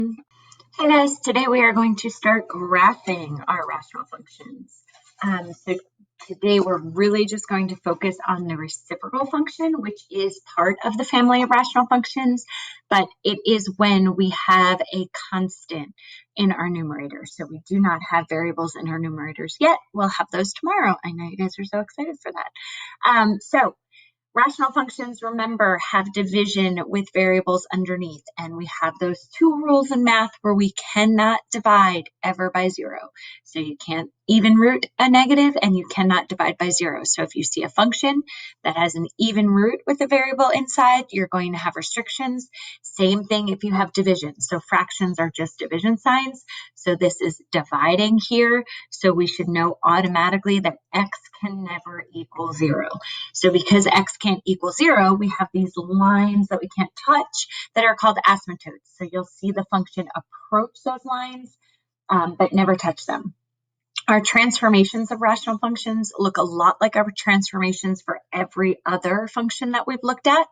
Hi guys, today we are going to start graphing our rational functions. So today we're really just going to focus on the reciprocal function, which is part of the family of rational functions, but it is when we have a constant in our numerator. So we do not have variables in our numerators yet. We'll have those tomorrow. I know you guys are so excited for that. Rational functions, remember, have division with variables underneath, and we have those two rules in math where we cannot divide ever by zero. So you can't even root a negative, and you cannot divide by zero. So if you see a function that has an even root with a variable inside, you're going to have restrictions. Same thing if you have division. So fractions are just division signs. So this is dividing here. So we should know automatically that x can never equal zero. So because x can't equal zero, we have these lines that we can't touch that are called asymptotes. So you'll see the function approach those lines, but never touch them. Our transformations of rational functions look a lot like our transformations for every other function that we've looked at.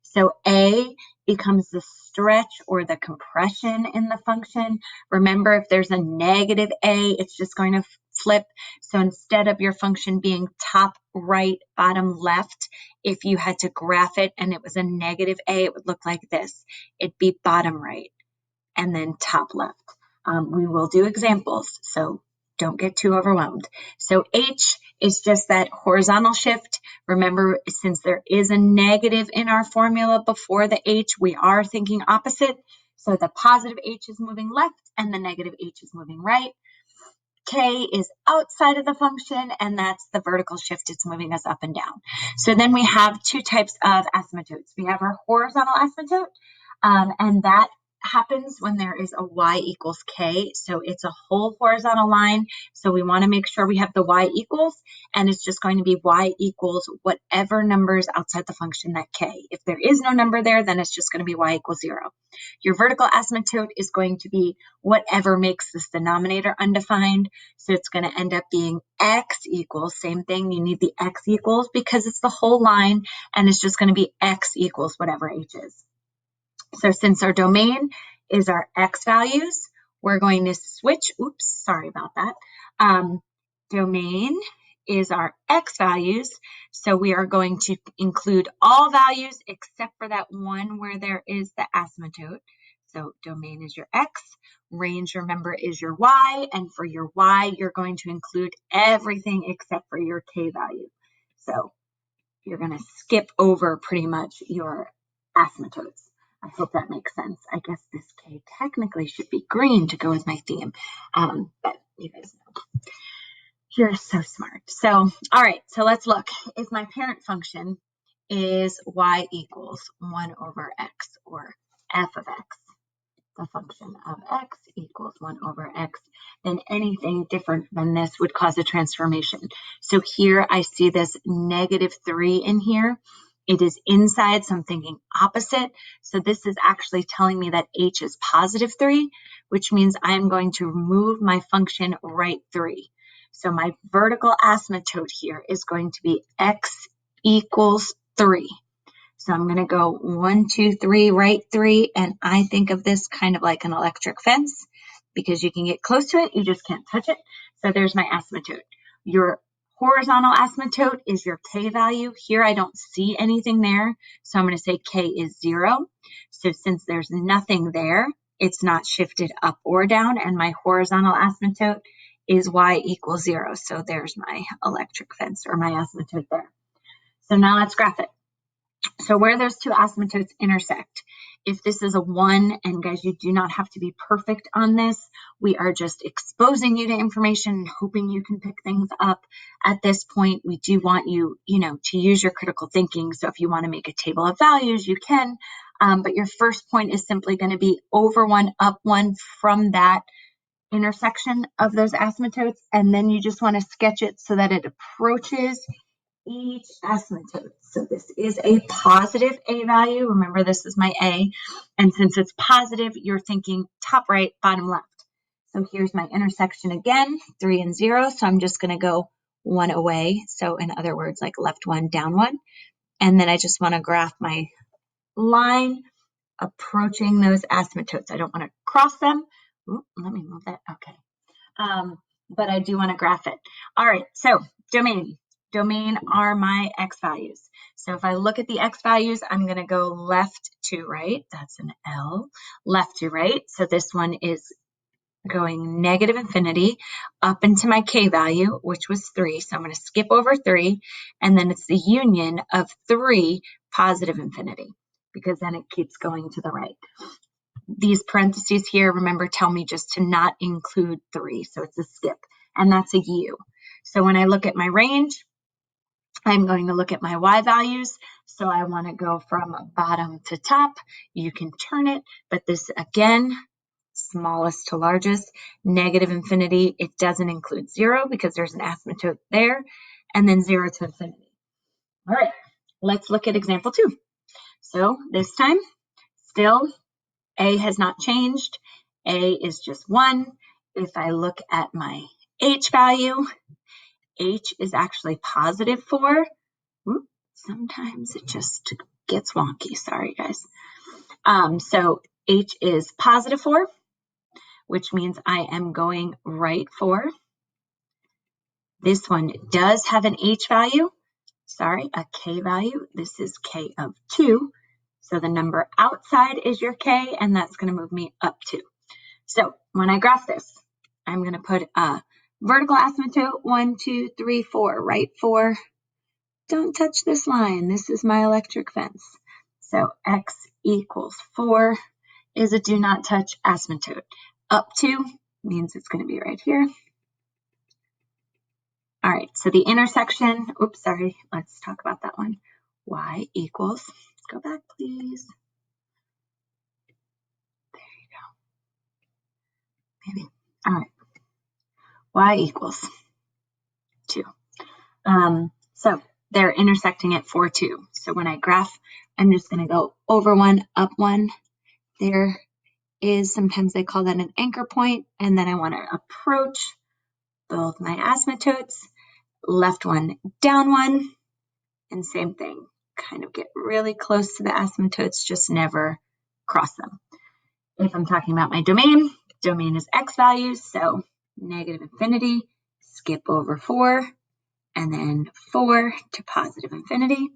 So a becomes the stretch or the compression in the function. Remember, if there's a negative a, it's just going to flip. So instead of your function being top right, bottom left, if you had to graph it and it was a negative a, it would look like this. It'd be bottom right and then top left. We will do examples, so don't get too overwhelmed. So H is just that horizontal shift. Remember, since there is a negative in our formula before the H, we are thinking opposite. So the positive H is moving left and the negative H is moving right. K is outside of the function, and that's the vertical shift. It's moving us up and down. So then we have two types of asymptotes. We have our horizontal asymptote, and that happens when there is a y equals k. So it's a whole horizontal line. So we want to make sure we have the y equals, and it's just going to be y equals whatever number is outside the function, that k. If there is no number there, then it's just going to be y equals 0. Your vertical asymptote is going to be whatever makes this denominator undefined. So it's going to end up being x equals, same thing, you need the x equals because it's the whole line, and it's just going to be x equals whatever h is. So since our domain is our x values, we're going to switch, sorry about that. Domain is our x values, so we are going to include all values except for that one where there is the asymptote. So domain is your x, range, remember, is your y, and for your y, you're going to include everything except for your k value. So you're going to skip over pretty much your asymptotes. I hope that makes sense. I guess this K technically should be green to go with my theme, but you guys know. You're so smart. So, all right, so let's look. If my parent function is y equals 1 over x, or f of x, the function of x equals 1 over x, then anything different than this would cause a transformation. So here I see this -3 in here. It is inside, so I'm thinking opposite. So this is actually telling me that h is +3, which means I'm going to move my function right 3. So my vertical asymptote here is going to be x equals 3. So I'm going to go 1, 2, 3, right 3, and I think of this kind of like an electric fence because you can get close to it, you just can't touch it. So there's my asymptote. Your horizontal asymptote is your k value. Here I don't see anything there, so I'm going to say k is 0. So since there's nothing there, it's not shifted up or down, and my horizontal asymptote is y equals 0. So there's my electric fence, or my asymptote there. So now let's graph it. So where those two asymptotes intersect, if this is a 1, and guys, you do not have to be perfect on this. We are just exposing you to information and hoping you can pick things up. At this point, we do want you, to use your critical thinking. So if you want to make a table of values, you can. But your first point is simply going to be over 1, up 1 from that intersection of those asymptotes. And then you just want to sketch it so that it approaches each asymptote. So this is a positive a value. Remember, this is my a. And since it's positive, you're thinking top right, bottom left. So here's my intersection again, 3 and 0. So I'm just going to go 1 away. So in other words, like left 1, down 1. And then I just want to graph my line approaching those asymptotes. I don't want to cross them. Ooh, let me move that. Okay. But I do want to graph it. All right, so domain. Domain are my x values. So if I look at the x values, I'm going to go left to right. That's an L. Left to right. So this one is going negative infinity up into my k value, which was 3. So I'm going to skip over 3. And then it's the union of 3 positive infinity, because then it keeps going to the right. These parentheses here, remember, tell me just to not include 3. So it's a skip, and that's a U. So when I look at my range, I'm going to look at my Y values. So I want to go from bottom to top. You can turn it, but this again, smallest to largest, negative infinity. It doesn't include 0 because there's an asymptote there, and then 0 to infinity. All right, let's look at example 2. So this time, still, A has not changed. A is just 1. If I look at my H value, H is actually positive 4. Oops, sometimes it just gets wonky. Sorry, guys. So H is positive 4, which means I am going right 4. This one does have an H value. Sorry, a K value. This is K of 2. So the number outside is your K, and that's going to move me up 2. So when I graph this, I'm going to put a vertical asymptote, 1, 2, 3, 4, right 4. Don't touch this line. This is my electric fence. So x equals 4 is a do not touch asymptote. Up 2 means it's going to be right here. All right, so the intersection, oops, sorry, let's talk about that one. Y equals, let's go back, please. There you go. Maybe. All right. Y equals 2. So they're intersecting at 4, 2. So when I graph, I'm just going to go over 1, up 1. There is, sometimes they call that an anchor point, and then I want to approach both my asymptotes, left 1, down 1, and same thing. Kind of get really close to the asymptotes, just never cross them. If I'm talking about my domain, domain is x values, so negative infinity, skip over 4, and then 4 to positive infinity.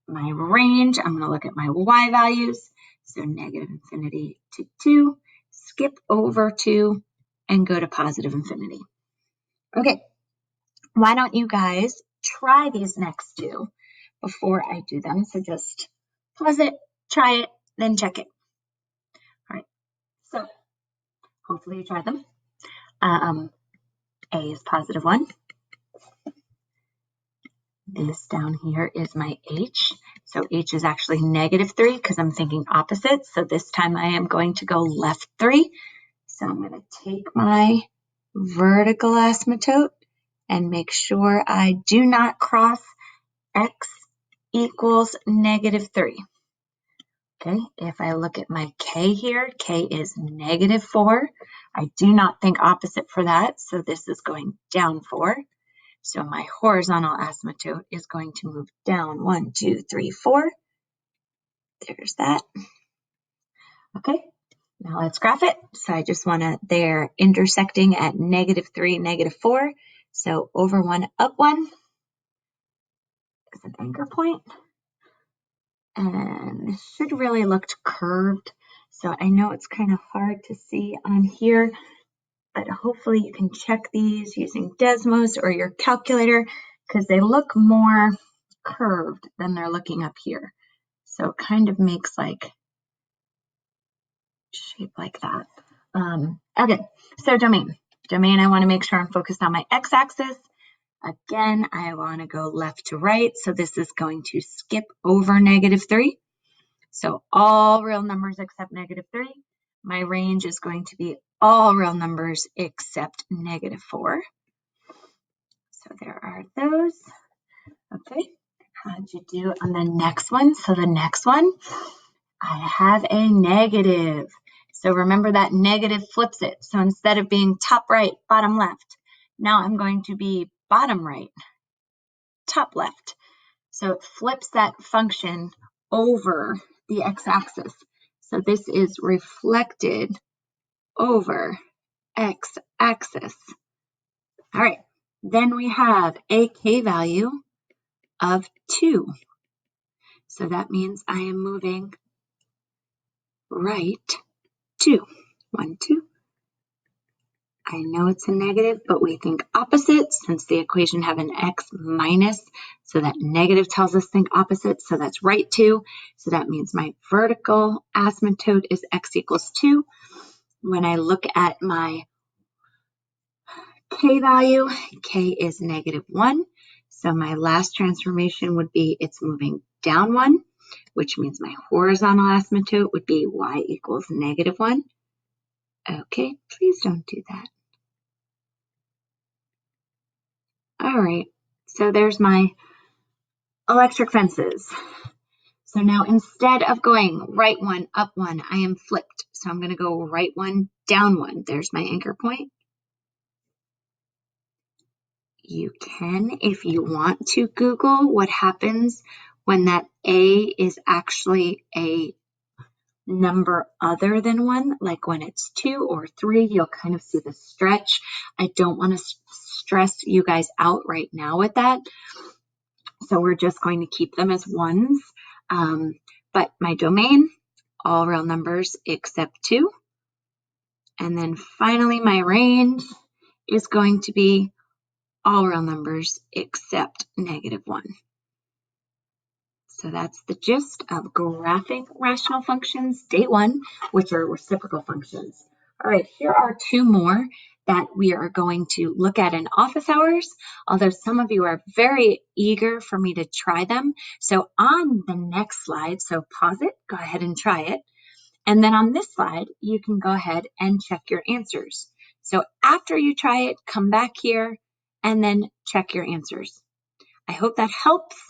My range, I'm going to look at my y values, so negative infinity to 2, skip over 2, and go to positive infinity. Okay, why don't you guys try these next 2 before I do them? So just pause it, try it, then check it. All right, so hopefully you tried them. A is positive 1. This down here is my H. So H is actually negative 3 because I'm thinking opposite. So this time I am going to go left 3. So I'm going to take my vertical asymptote and make sure I do not cross x equals negative 3. Okay, if I look at my K here, K is negative 4. I do not think opposite for that. So this is going down 4. So my horizontal asymptote is going to move down 1, 2, 3, 4. There's that. Okay, now let's graph it. So I just want to, they're intersecting at negative 3, negative 4. So over 1, up 1 is an anchor point. And this should really look curved. So I know it's kind of hard to see on here, but hopefully you can check these using Desmos or your calculator because they look more curved than they're looking up here. So it kind of makes like shape like that. Okay, so domain. Domain, I want to make sure I'm focused on my x-axis. Again, I want to go left to right. So this is going to skip over negative 3. So all real numbers except negative 3. My range is going to be all real numbers except negative 4. So there are those. Okay, how'd you do on the next one? So the next one, I have a negative. So remember that negative flips it. So instead of being top right, bottom left, now I'm going to be bottom right, top left. So it flips that function over the x-axis. So this is reflected over x-axis. All right, then we have a k-value of 2. So that means I am moving right 2. 1, 2. I know it's a negative, but we think opposite since the equation have an x minus. So that negative tells us think opposite. So that's right 2. So that means my vertical asymptote is x equals 2. When I look at my k value, k is negative 1. So my last transformation would be it's moving down 1, which means my horizontal asymptote would be y equals negative 1. Okay, please don't do that. All right, so there's my electric fences. So now instead of going right 1, up 1, I am flipped. So I'm going to go right 1, down 1. There's my anchor point. You can, if you want to, Google what happens when that A is actually a number other than 1, like when it's 2 or 3, you'll kind of see the stretch. I don't want to stress you guys out right now with that. So we're just going to keep them as 1s. But my domain, all real numbers except 2. And then finally, my range is going to be all real numbers except negative 1. So that's the gist of graphing rational functions, day 1, which are reciprocal functions. All right, here are 2 more that we are going to look at in office hours, although some of you are very eager for me to try them. So on the next slide, so pause it, go ahead and try it. And then on this slide, you can go ahead and check your answers. So after you try it, come back here and then check your answers. I hope that helps.